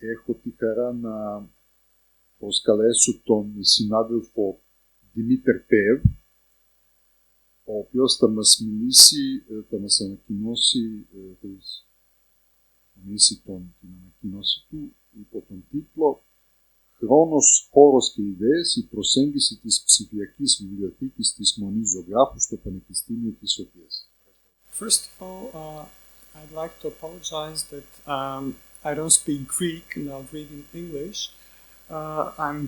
έχω τη χαρά να προσκαλέσω τον συνάδελφο Dimiter Peev, ο οποίος θα μας μιλήσει, θα μας ανακοινώσει, την ανακοινώση του υπό τον τίτλο «Χρόνος, Χώρος και Ιδέες, η προσέγγιση της Ψηφιακής Βιβλιοθήκης της Μονής Ζωγράφου στο Πανεπιστήμιο της Σοφίας». First of all, I'd like to apologize that I don't speak Greek and I'll read in English. I'm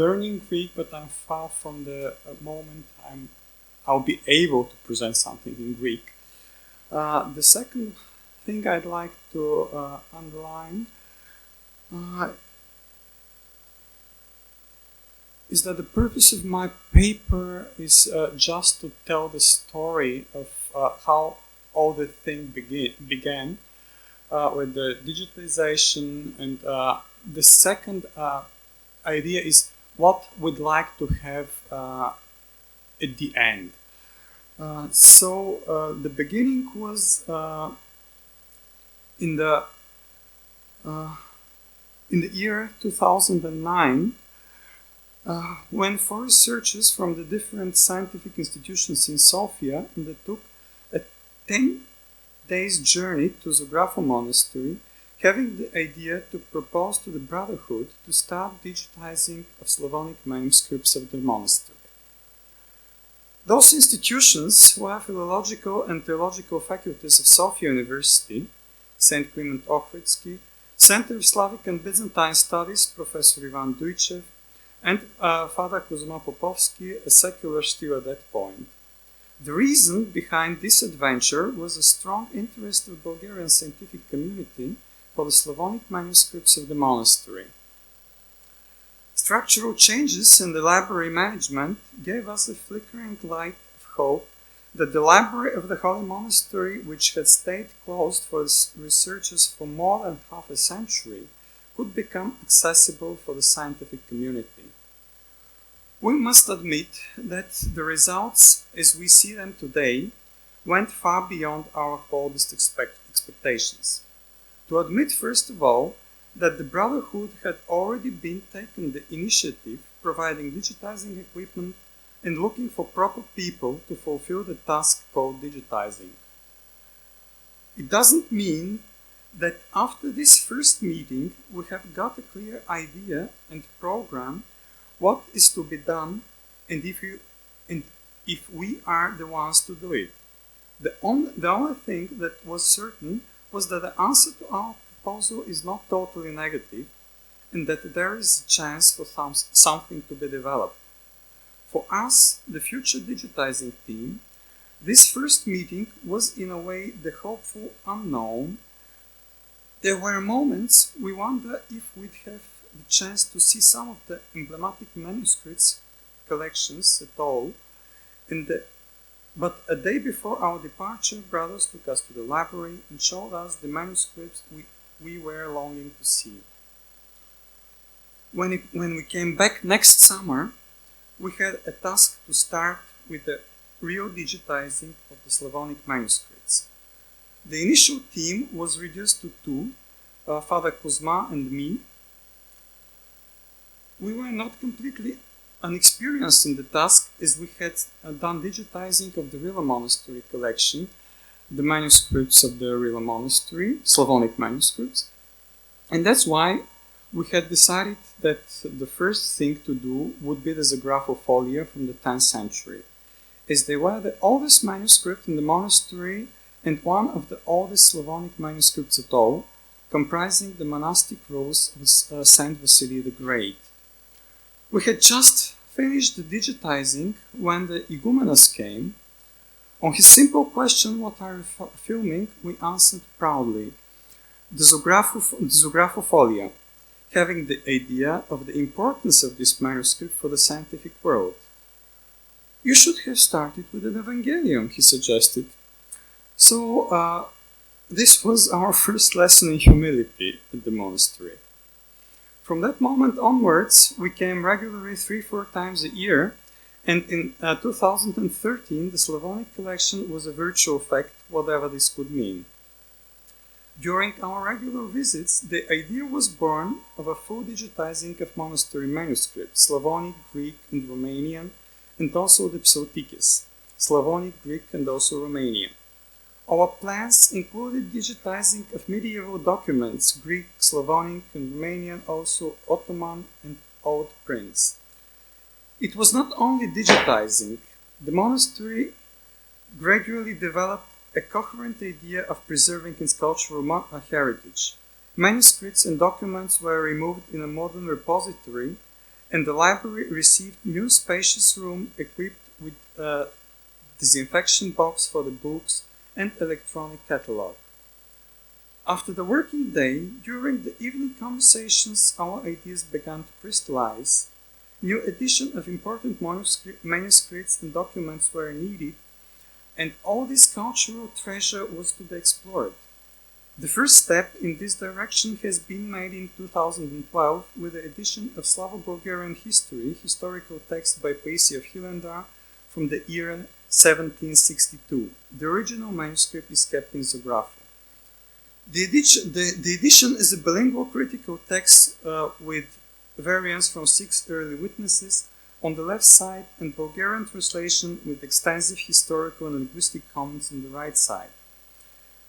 learning Greek, but I'm far from the moment I'll be able to present something in Greek. The second thing I'd like to underline is that the purpose of my paper is just to tell the story of how all the thing began with the digitalization, and the second idea is what we'd like to have at the end. The beginning was in the year 2009, when four researchers from the different scientific institutions in Sofia undertook a 10 days journey to Ζωγράφου monastery, having the idea to propose to the Brotherhood to start digitizing of Slavonic manuscripts of the monastery. Those institutions were philological and theological faculties of Sofia University, St. Kliment Ohridski, Center of Slavic and Byzantine Studies, Professor Ivan Dujchev, and Father Kuzma Popovsky, a secular still at that point. The reason behind this adventure was a strong interest of the Bulgarian scientific community for the Slavonic manuscripts of the monastery. Structural changes in the library management gave us a flickering light of hope that the library of the Holy Monastery, which had stayed closed for researchers for more than half a century, could become accessible for the scientific community. We must admit that the results, as we see them today, went far beyond our boldest expectations. To admit, first of all, that the Brotherhood had already been taken the initiative, providing digitizing equipment and looking for proper people to fulfill the task called digitizing. It doesn't mean that after this first meeting we have got a clear idea and program what is to be done, and if we are the ones to do it. The only thing that was certain was that the answer to our proposal is not totally negative, and that there is a chance for something to be developed. For us, the future digitizing team, this first meeting was in a way the hopeful unknown. There were moments we wonder if we'd have the chance to see some of the emblematic manuscripts collections at all, but a day before our departure, brothers took us to the library and showed us the manuscripts we were longing to see. When we came back next summer, we had a task to start with the real digitizing of the Slavonic manuscripts. The initial team was reduced to two, Father Kuzma and me. We were not completely unexperienced in the task, as we had done digitizing of the Rila Monastery collection, the manuscripts of the Rila Monastery, Slavonic manuscripts, and that's why we had decided that the first thing to do would be the Ζωγράφου folia from the 10th century, as they were the oldest manuscript in the monastery and one of the oldest Slavonic manuscripts at all, comprising the monastic rules of Saint Vasily the Great. We had just finished the digitizing when the Igumenas came. On his simple question, "What are you filming?" we answered proudly, the Ζωγράφου folia, having the idea of the importance of this manuscript for the scientific world. "You should have started with an Evangelium," he suggested. So this was our first lesson in humility at the monastery. From that moment onwards, we came regularly 3-4 times a year, and in 2013 the Slavonic collection was a virtual fact, whatever this could mean. During our regular visits, the idea was born of a full digitizing of monastery manuscripts, Slavonic, Greek, and Romanian, and also the Psaltikis, Slavonic, Greek, and also Romanian. Our plans included digitizing of medieval documents, Greek, Slavonic, and Romanian, also Ottoman and old prints. It was not only digitizing. The monastery gradually developed a coherent idea of preserving its cultural heritage. Manuscripts and documents were removed in a modern repository, and the library received new spacious room equipped with a disinfection box for the books and electronic catalog. After the working day, during the evening conversations, our ideas began to crystallize. New edition of important manuscripts and documents were needed, and all this cultural treasure was to be explored. The first step in this direction has been made in 2012 with the edition of Slavo-Bulgarian history, historical text by Paisi of Hilendar from the year 1762. The original manuscript is kept in Zografu. The edition is a bilingual critical text with variants from 6 early witnesses on the left side and Bulgarian translation with extensive historical and linguistic comments on the right side.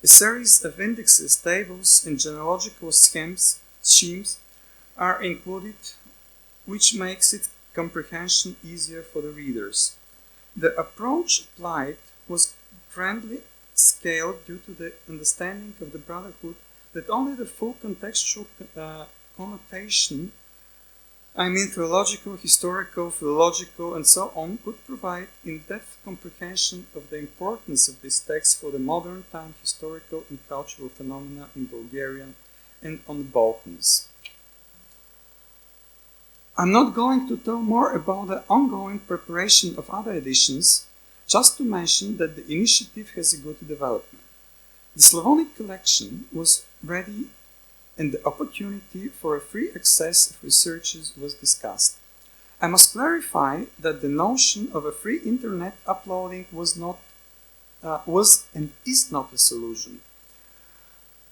A series of indexes, tables, and genealogical schemes are included, which makes its comprehension easier for the readers. The approach applied was grandly scaled due to the understanding of the brotherhood that only the full contextual connotation, theological, historical, philological, and so on, could provide in-depth comprehension of the importance of this text for the modern time historical and cultural phenomena in Bulgaria and on the Balkans. I'm not going to tell more about the ongoing preparation of other editions, just to mention that the initiative has a good development. The Slavonic collection was ready and the opportunity for a free access of researchers was discussed. I must clarify that the notion of a free internet uploading was and is not a solution.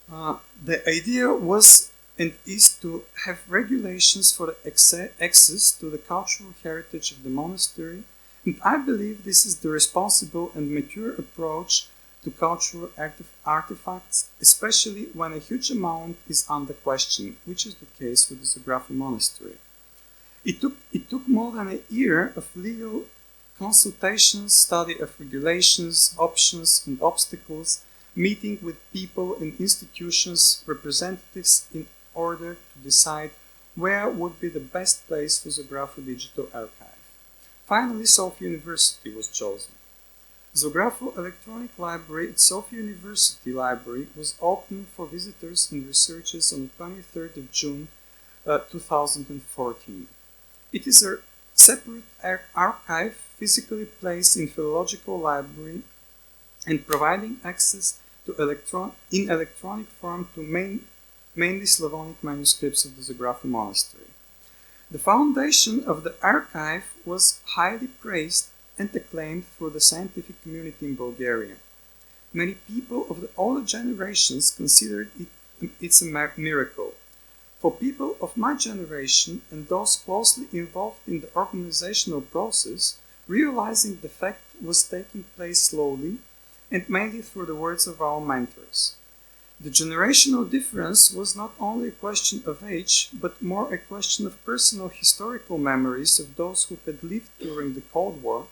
The idea was and is to have regulations for the access to the cultural heritage of the monastery, and I believe this is the responsible and mature approach to cultural artifacts, especially when a huge amount is under question, which is the case with the Zografu monastery. It took more than a year of legal consultations, study of regulations, options and obstacles, meeting with people and institutions, representatives in order to decide where would be the best place for Zografu Digital Archive. Finally, Sofia University was chosen. Zografu Electronic Library at Sofia University Library was opened for visitors and researchers on the 23rd of June 2014. It is a separate archive physically placed in Philological Library and providing access to in electronic form to mainly Slavonic manuscripts of the Zografu monastery. The foundation of the archive was highly praised and acclaimed through the scientific community in Bulgaria. Many people of the older generations considered it's a miracle. For people of my generation and those closely involved in the organizational process, realizing the fact was taking place slowly and mainly through the words of our mentors. The generational difference was not only a question of age, but more a question of personal historical memories of those who had lived during the Cold War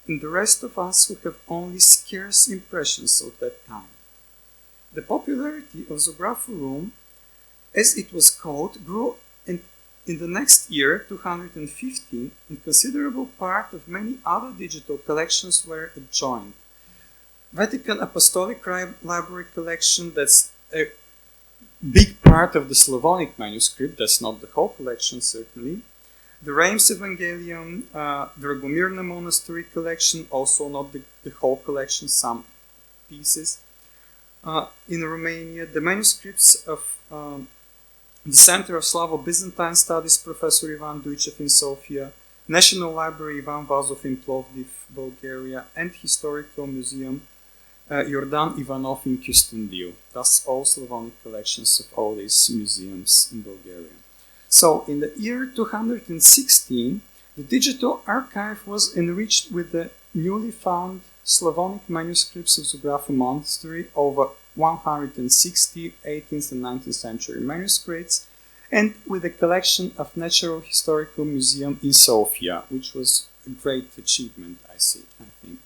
and the rest of us who have only scarce impressions of that time. The popularity of Zografu Room, as it was called, grew in the next year, 215, and considerable part of many other digital collections were adjoined. Vatican Apostolic Library collection, that's a big part of the Slavonic manuscript, that's not the whole collection certainly. The Reims Evangelium, the Ragumirna Monastery collection, also not the whole collection, some pieces. In Romania, the manuscripts of the Center of Slavo-Byzantine Studies, Professor Ivan Dujcev in Sofia, National Library Ivan Vazov in Plovdiv, Bulgaria, and Historical Museum Jordan Ivanov in Kyustendil. Thus all Slavonic collections of all these museums in Bulgaria. So in the year 216, the digital archive was enriched with the newly found Slavonic manuscripts of Zografu monastery, over 160 18th and 19th century manuscripts, and with a collection of Natural Historical Museum in Sofia, which was a great achievement, I think.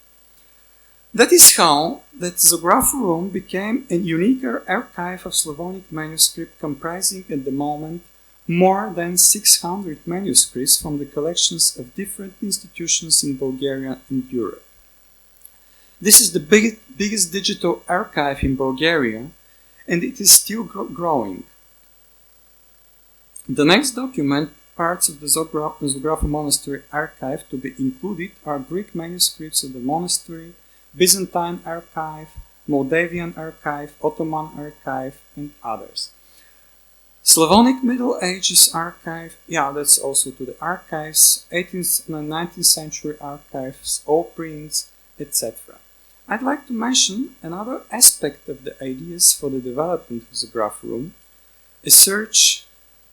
That is how that Zografu room became a unique archive of Slavonic manuscript comprising at the moment more than 600 manuscripts from the collections of different institutions in Bulgaria and Europe. This is the biggest digital archive in Bulgaria, and it is still growing. The next document, parts of the Zografu monastery archive to be included, are Greek manuscripts of the monastery, Byzantine archive, Moldavian archive, Ottoman archive, and others. Slavonic Middle Ages archive, that's also to the archives, 18th and 19th century archives, all prints, etc. I'd like to mention another aspect of the ideas for the development of the Zografu room, a search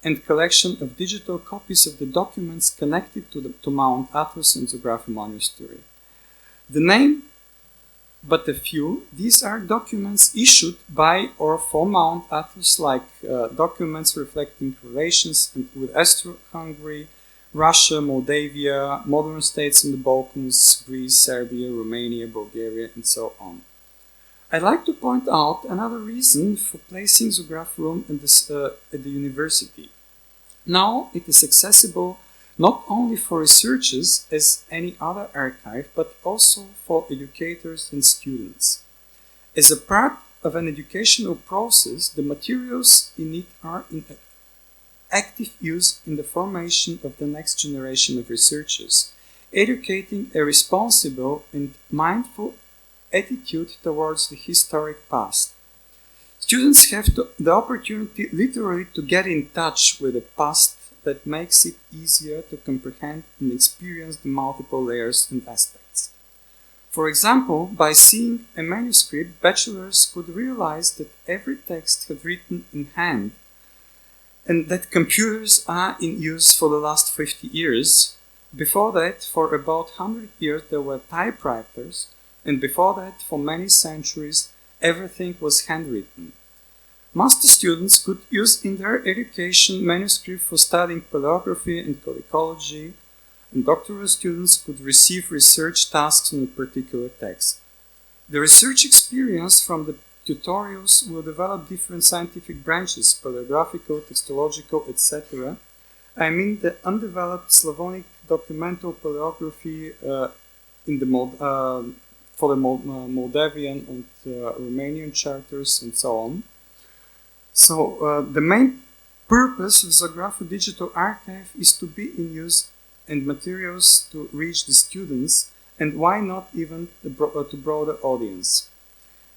and collection of digital copies of the documents connected to Mount Athos and Zografu monastery. The name but a few, these are documents issued by or for Mount Athos, like documents reflecting relations with Austro-Hungary, Russia, Moldavia, modern states in the Balkans, Greece, Serbia, Romania, Bulgaria, and so on. I'd like to point out another reason for placing Zografu room in at the university. Now it is accessible not only for researchers as any other archive, but also for educators and students. As a part of an educational process, the materials in it are in active use in the formation of the next generation of researchers, educating a responsible and mindful attitude towards the historic past. Students have the opportunity literally to get in touch with the past that makes it easier to comprehend and experience the multiple layers and aspects. For example, by seeing a manuscript, bachelors could realize that every text had written in hand, and that computers are in use for the last 50 years. Before that, for about 100 years, there were typewriters, and before that, for many centuries, everything was handwritten. Master students could use in their education manuscript for studying paleography and ecology, and doctoral students could receive research tasks on a particular text. The research experience from the tutorials will develop different scientific branches, paleographical, textological, etc. I mean the undeveloped Slavonic documental paleography for the Moldavian and Romanian charters and so on. So the main purpose of Zografu Digital Archive is to be in use and materials to reach the students, and why not even to broader audience.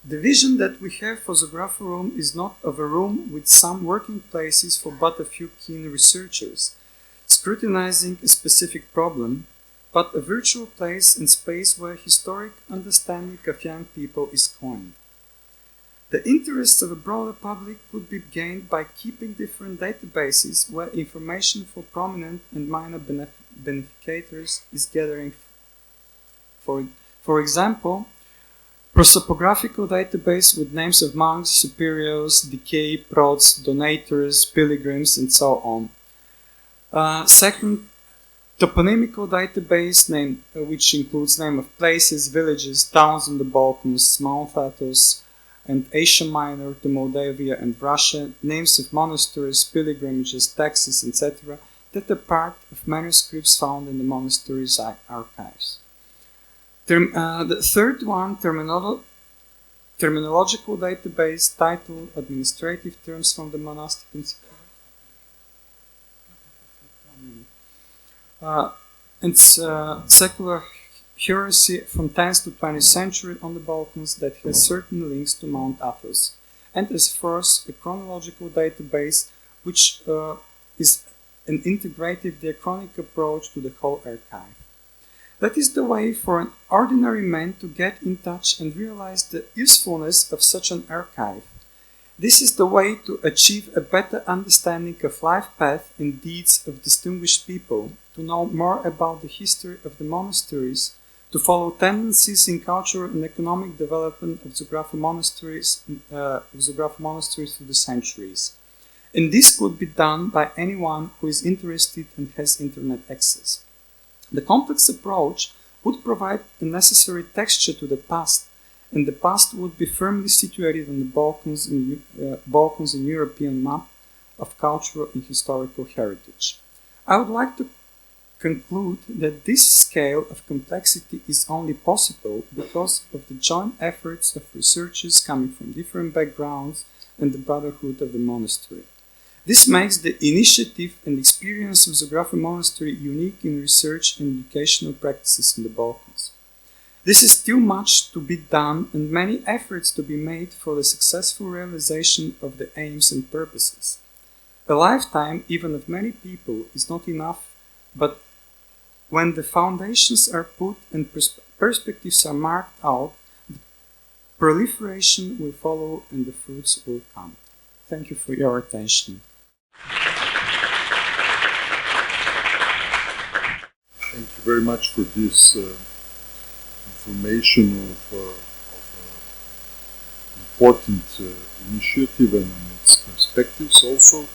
The vision that we have for Zografu room is not of a room with some working places for but a few keen researchers, scrutinizing a specific problem, but a virtual place and space where historic understanding of young people is coined. The interests of a broader public could be gained by keeping different databases where information for prominent and minor beneficiaries is gathering. For example, prosopographical database with names of monks, superiors, decay, prods, donators, pilgrims, and so on. Second, toponymical database which includes name of places, villages, towns in the Balkans, Mount Athos, and Asia Minor to Moldavia and Russia, names of monasteries, pilgrimages, taxes, etc., that are part of manuscripts found in the monastery's archives. The third one, terminological database titled Administrative Terms from the Monastic Encyclopedia. And secular heresy from 10th to 20th century on the Balkans that has certain links to Mount Athos, and as first a chronological database which is an integrative diachronic approach to the whole archive. That is the way for an ordinary man to get in touch and realize the usefulness of such an archive. This is the way to achieve a better understanding of life path and deeds of distinguished people, to know more about the history of the monasteries, to follow tendencies in cultural and economic development of Zografu monasteries through the centuries. And this could be done by anyone who is interested and has internet access. The complex approach would provide a necessary texture to the past, and the past would be firmly situated on the Balkans in European map of cultural and historical heritage. I would like to conclude that this scale of complexity is only possible because of the joint efforts of researchers coming from different backgrounds and the brotherhood of the monastery. This makes the initiative and experience of Zografu Monastery unique in research and educational practices in the Balkans. This is still much to be done and many efforts to be made for the successful realization of the aims and purposes. A lifetime, even of many people, is not enough, but when the foundations are put and perspectives are marked out, the proliferation will follow and the fruits will come. Thank you for your attention. Thank you very much for this information of important initiative and its perspectives also.